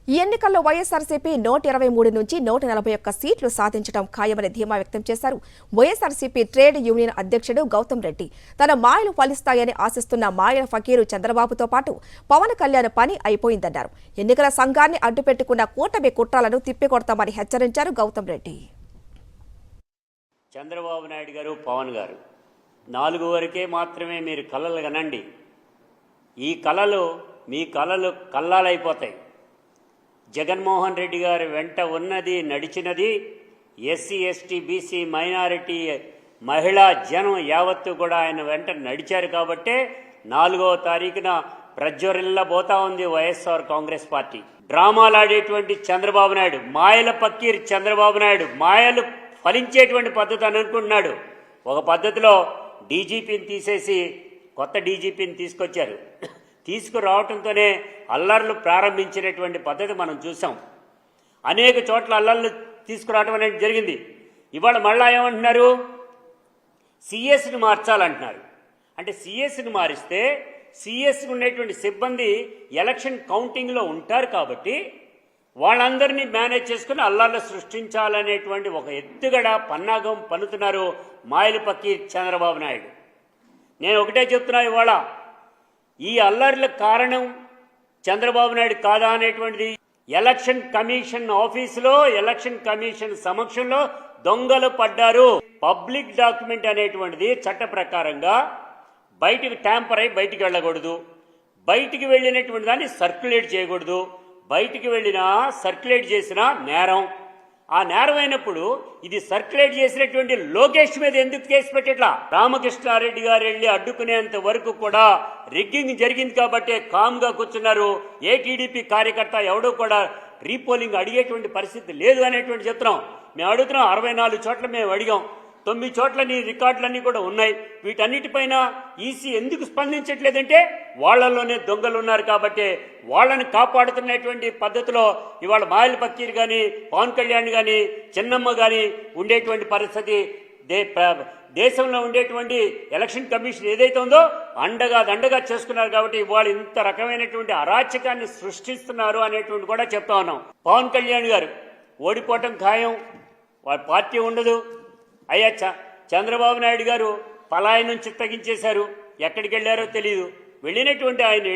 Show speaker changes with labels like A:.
A: ఈ ఎన్నికల్లో వైఎస్ఆర్సీపీ 123 నుంచి 141 సీట్లు సాధించడం ఖాయమని ధీమా వ్యక్తం చేశారు. వైఎస్ఆర్సీపీ ట్రేడ్ యూనియన్ అధ్యక్షుడు గౌతమ్ రెడ్డి తన మాయలు ఫలిస్తాయని ఆశిస్తున్న మాయల ఫకీరు చంద్రబాబుతో పాటు పవన్ కళ్యాణ్ పని అయిపోయిందన్నారు. ఎన్నికల సంఘాన్ని అడ్డుపెట్టుకున్న కూటమి కుట్రలను తిప్పికొడతామని హెచ్చరించారు గౌతమ్ రెడ్డి.
B: చంద్రబాబు నాయుడు గారు, పవన్ గారు 4 వరకే మాత్రమే మీరు కలలు కనండి. ఈ కలలు మీ కలలు కల్లాలైపోతాయి. జగన్మోహన్ రెడ్డి గారి వెంట ఉన్నది, నడిచినది ఎస్సీ, ఎస్టీ, బీసీ, మైనారిటీ, మహిళా జనం యావత్తు కూడా ఆయన వెంట నడిచారు. కాబట్టే 4వ తారీఖున ప్రజ్వరిల్లబోతా ఉంది వైఎస్ఆర్ కాంగ్రెస్ పార్టీ. డ్రామాలాడేటువంటి చంద్రబాబు నాయుడు, మాయల పక్కీర్ చంద్రబాబు నాయుడు మాయలు ఫలించేటువంటి పద్ధతి అని అనుకుంటున్నాడు. ఒక పద్ధతిలో డీజీపీని తీసేసి కొత్త డీజీపీని తీసుకొచ్చారు. తీసుకురావడంతోనే అల్లర్లు ప్రారంభించినటువంటి పద్ధతి మనం చూసాం. అనేక చోట్ల అల్లర్లు తీసుకురావడం అనేది జరిగింది. ఇవాళ మళ్ళా ఏమంటున్నారు, సిఎస్ని మార్చాలంటున్నారు. అంటే సిఎస్ని మారిస్తే సిఎస్కి ఉండేటువంటి సిబ్బంది ఎలక్షన్ కౌంటింగ్లో ఉంటారు కాబట్టి వాళ్ళందరినీ మేనేజ్ చేసుకుని అల్లర్లు సృష్టించాలనేటువంటి ఒక ఎత్తుగడ పన్నాగం పన్నుతున్నారు మాయలపక్కి చంద్రబాబు నాయుడు. నేను ఒకటే చెప్తున్నా, ఇవాళ ఈ అల్లర్లకు కారణం చంద్రబాబు నాయుడు కాదా అనేటువంటిది ఎలక్షన్ కమిషన్ ఆఫీసులో, ఎలక్షన్ కమిషన్ సమక్షంలో దొంగలు పడ్డారు. పబ్లిక్ డాక్యుమెంట్ అనేటువంటిది చట్ట ప్రకారంగా బయటికి ట్యాంపర్ అయి బయటికి వెళ్ళకూడదు. బయటికి వెళ్ళినటువంటి దాన్ని సర్క్యులేట్ చేయకూడదు. బయటికి వెళ్ళినా సర్క్యులేట్ చేసినా నేరం. ఆ నేరం అయినప్పుడు ఇది సర్క్యులేట్ చేసినటువంటి లోకేష్ మీద ఎందుకు కేసు పెట్టేట్లా? రామకృష్ణారెడ్డి గారు వెళ్ళి అడ్డుకునేంత వరకు కూడా రిగ్గింగ్ జరిగింది కాబట్టి కామ్గా కూర్చున్నారు. ఏ టీడీపీ కార్యకర్త ఎవడో కూడా రీపోలింగ్ అడిగేటువంటి పరిస్థితి లేదు అనేటువంటి చెప్తున్నాం. మేము అడుగుతున్నాం, 64 చోట్ల మేము అడిగాం. 9 చోట్ల నీ రికార్డులన్నీ కూడా ఉన్నాయి. వీటన్నిటిపైన ఈసీ ఎందుకు స్పందించట్లేదంటే వాళ్లలోనే దొంగలు ఉన్నారు కాబట్టి వాళ్ళని కాపాడుతున్నటువంటి పద్ధతిలో ఇవాళ మాయల పక్కీర్ కానీ, పవన్ కళ్యాణ్ కానీ, చిన్నమ్మ కానీ ఉండేటువంటి పరిస్థితి దేశంలో ఉండేటువంటి ఎలక్షన్ కమిషన్ ఏదైతే ఉందో దండగా చేసుకున్నారు. కాబట్టి ఇవాళ ఇంత రకమైనటువంటి అరాచకాన్ని సృష్టిస్తున్నారు అనేటువంటి కూడా చెప్తా ఉన్నాం. పవన్ కళ్యాణ్ గారు ఓడిపోవటం ఖాయం, వాళ్ళ పార్టీ ఉండదు. అయ్యా చంద్రబాబు నాయుడు గారు పలాయనం చిత్తగించేశారు. ఎక్కడికి వెళ్ళారో తెలియదు. వెళ్ళినటువంటి ఆయన